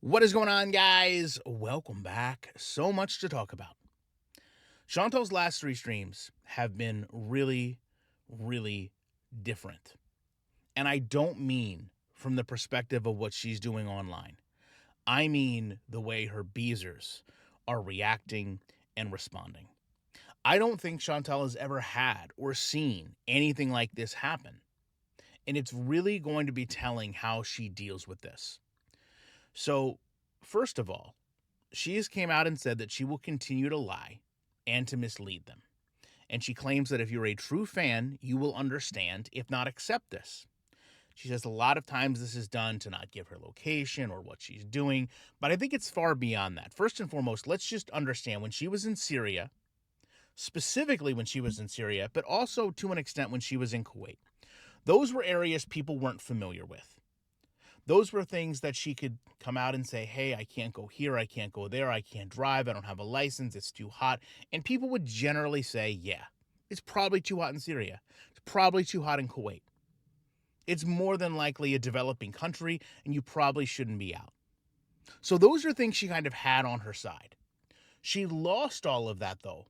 What is going on, guys? Welcome back. So much to talk about. Chantal's last three streams have been really, really different. And I don't mean from the perspective of what she's doing online. I mean the way her beezers are reacting and responding. I don't think Chantal has ever had or seen anything like this happen. And it's really going to be telling how she deals with this. So, first of all, she has came out and said that she will continue to lie and to mislead them. And she claims that if you're a true fan, you will understand, if not accept this. She says a lot of times this is done to not give her location or what she's doing, but I think it's far beyond that. First and foremost, let's just understand when she was in Syria, specifically when she was in Syria, but also to an extent when she was in Kuwait, those were areas people weren't familiar with. Those were things that she could come out and say, hey, I can't go here, I can't go there, I can't drive, I don't have a license, it's too hot. And people would generally say, yeah, it's probably too hot in Syria. It's probably too hot in Kuwait. It's more than likely a developing country, and you probably shouldn't be out. So those are things she kind of had on her side. She lost all of that, though,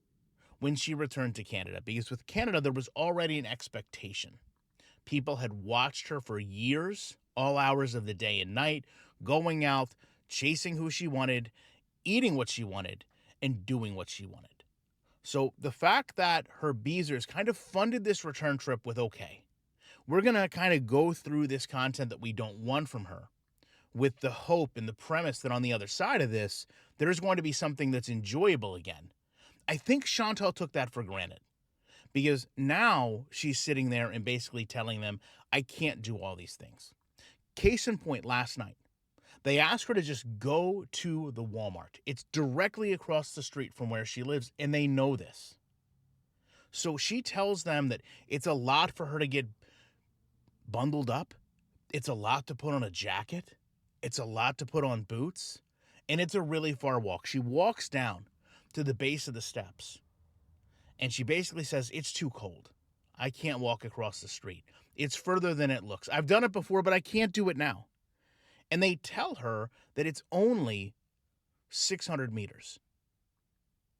when she returned to Canada, because with Canada, there was already an expectation. People had watched her for years, all hours of the day and night, going out, chasing who she wanted, eating what she wanted, and doing what she wanted. So the fact that her beezers kind of funded this return trip with, okay, we're going to kind of go through this content that we don't want from her with the hope and the premise that on the other side of this, there's going to be something that's enjoyable again. I think Chantal took that for granted. Because now she's sitting there and basically telling them, I can't do all these things. Case in point, last night, they asked her to just go to the Walmart. It's directly across the street from where she lives, and they know this. So she tells them that it's a lot for her to get bundled up. It's a lot to put on a jacket. It's a lot to put on boots. And it's a really far walk. She walks down to the base of the steps. And she basically says, it's too cold. I can't walk across the street. It's further than it looks. I've done it before, but I can't do it now. And they tell her that it's only 600 meters.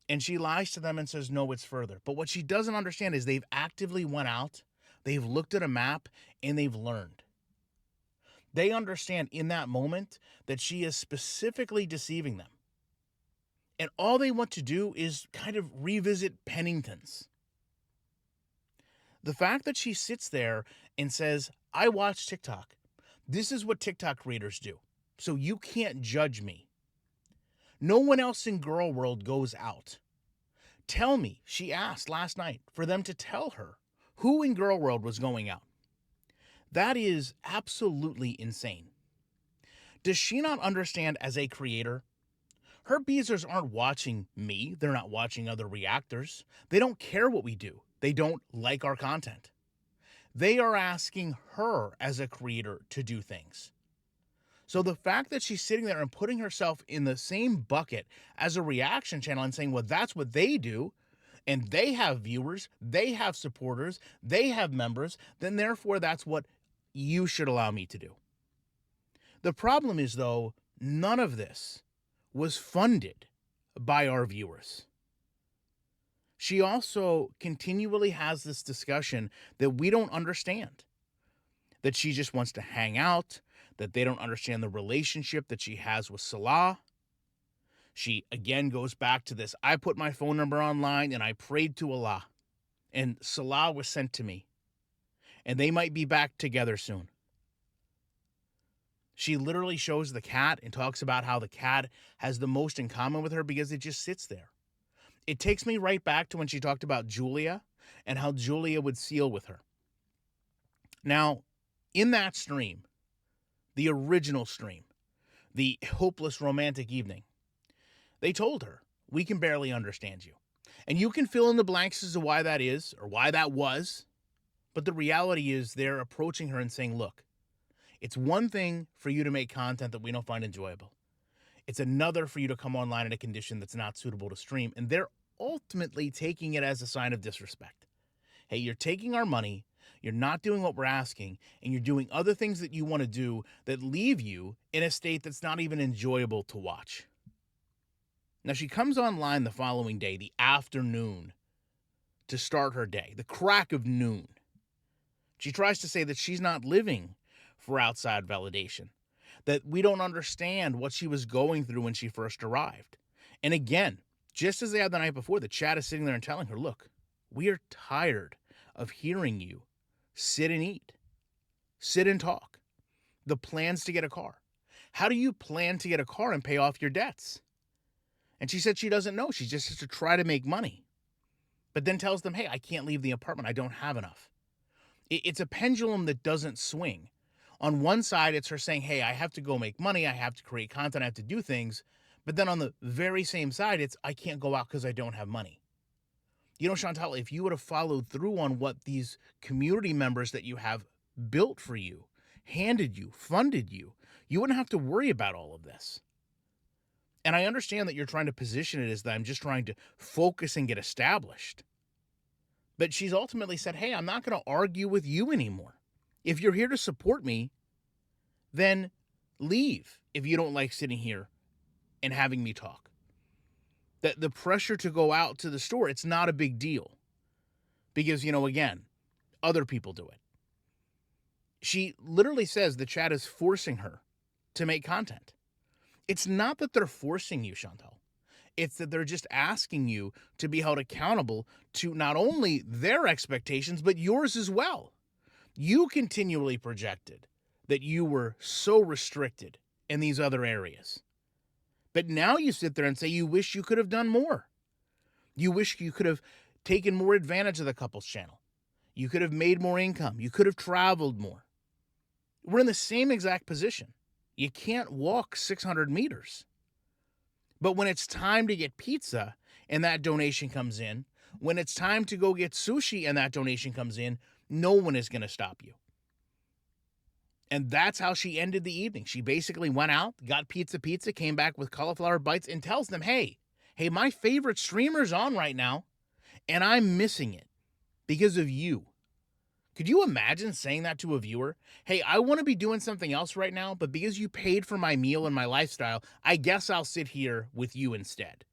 And she lies to them and says, no, it's further. But what she doesn't understand is they've actively went out, they've looked at a map, and they've learned. They understand in that moment that she is specifically deceiving them. And all they want to do is kind of revisit Pennington's. The fact that she sits there and says, I watch TikTok. This is what TikTok creators do. So you can't judge me. No one else in Girl World goes out. Tell me, she asked last night for them to tell her who in Girl World was going out. That is absolutely insane. Does she not understand as a creator? Her beezers aren't watching me. They're not watching other reactors. They don't care what we do. They don't like our content. They are asking her as a creator to do things. So the fact that she's sitting there and putting herself in the same bucket as a reaction channel and saying, well, that's what they do, and they have viewers, they have supporters, they have members, then therefore that's what you should allow me to do. The problem is, though, none of this was funded by our viewers. She also continually has this discussion that we don't understand, that she just wants to hang out, that they don't understand the relationship that she has with Salah. She again goes back to this, I put my phone number online and I prayed to Allah, and Salah was sent to me, and they might be back together soon. She literally shows the cat and talks about how the cat has the most in common with her because it just sits there. It takes me right back to when she talked about Julia and how Julia would seal with her. Now, in that stream, the original stream, the hopeless romantic evening, they told her, we can barely understand you. And you can fill in the blanks as to why that is or why that was. But the reality is they're approaching her and saying, look, it's one thing for you to make content that we don't find enjoyable. It's another for you to come online in a condition that's not suitable to stream. And they're ultimately taking it as a sign of disrespect. Hey, you're taking our money, you're not doing what we're asking, and you're doing other things that you want to do that leave you in a state that's not even enjoyable to watch. Now, she comes online the following day, the afternoon, to start her day, the crack of noon. She tries to say that she's not living for outside validation, that we don't understand what she was going through when she first arrived. And again, just as they had the night before, the chat is sitting there and telling her, look, we are tired of hearing you sit and eat, sit and talk. The plans to get a car. How do you plan to get a car and pay off your debts? And she said she doesn't know. She just has to try to make money. But then tells them, hey, I can't leave the apartment. I don't have enough. It's a pendulum that doesn't swing. On one side, it's her saying, hey, I have to go make money. I have to create content. I have to do things. But then on the very same side, it's I can't go out because I don't have money. You know, Chantal, if you would have followed through on what these community members that you have built for you, handed you, funded you, you wouldn't have to worry about all of this. And I understand that you're trying to position it as that I'm just trying to focus and get established. But she's ultimately said, hey, I'm not going to argue with you anymore. If you're here to support me, then leave if you don't like sitting here and having me talk. That the pressure to go out to the store, it's not a big deal. Because, you know, again, other people do it. She literally says the chat is forcing her to make content. It's not that they're forcing you, Chantal. It's that they're just asking you to be held accountable to not only their expectations, but yours as well. You continually projected that you were so restricted in these other areas. But now you sit there and say you wish you could have done more. You wish you could have taken more advantage of the couples channel. You could have made more income. You could have traveled more. We're in the same exact position. You can't walk 600 meters. But when it's time to get pizza and that donation comes in, when it's time to go get sushi and that donation comes in, no one is going to stop you. And that's how she ended the evening. She basically went out, got pizza, came back with cauliflower bites and tells them, hey, my favorite streamer's on right now and I'm missing it because of you. Could you imagine saying that to a viewer? Hey, I want to be doing something else right now, but because you paid for my meal and my lifestyle, I guess I'll sit here with you instead.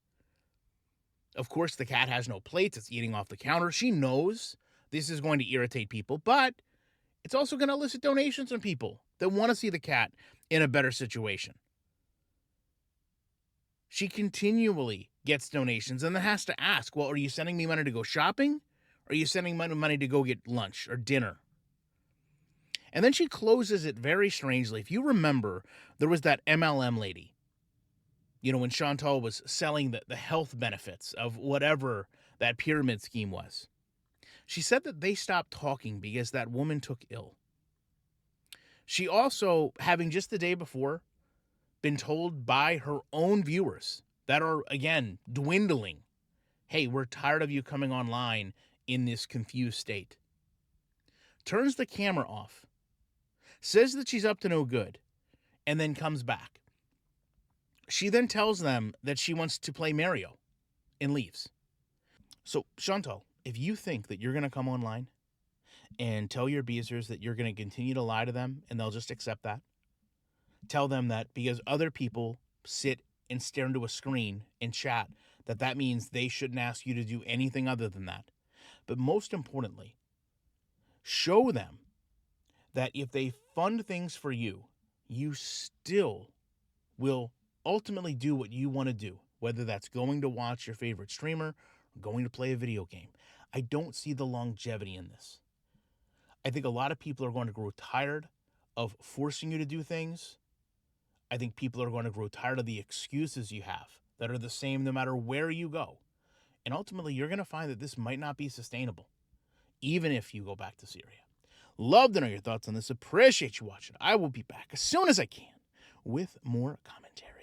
Of course, the cat has no plates. It's eating off the counter. She knows this is going to irritate people, but it's also going to elicit donations from people that want to see the cat in a better situation. She continually gets donations and then has to ask, well, are you sending me money to go shopping? Or are you sending money to go get lunch or dinner? And then she closes it very strangely. If you remember, there was that MLM lady. You know, when Chantal was selling the health benefits of whatever that pyramid scheme was. She said that they stopped talking because that woman took ill. She also, having just the day before, been told by her own viewers that are, again, dwindling, hey, we're tired of you coming online in this confused state. Turns the camera off, says that she's up to no good, and then comes back. She then tells them that she wants to play Mario and leaves. So, Chantal, if you think that you're going to come online and tell your abusers that you're going to continue to lie to them and they'll just accept that, tell them that because other people sit and stare into a screen and chat, that means they shouldn't ask you to do anything other than that. But most importantly, show them that if they fund things for you, you still will ultimately do what you want to do, whether that's going to watch your favorite streamer or going to play a video game. I don't see the longevity in this. I think a lot of people are going to grow tired of forcing you to do things. I think people are going to grow tired of the excuses you have that are the same no matter where you go. And ultimately, you're going to find that this might not be sustainable, even if you go back to Syria. Love to know your thoughts on this. Appreciate you watching. I will be back as soon as I can with more commentary.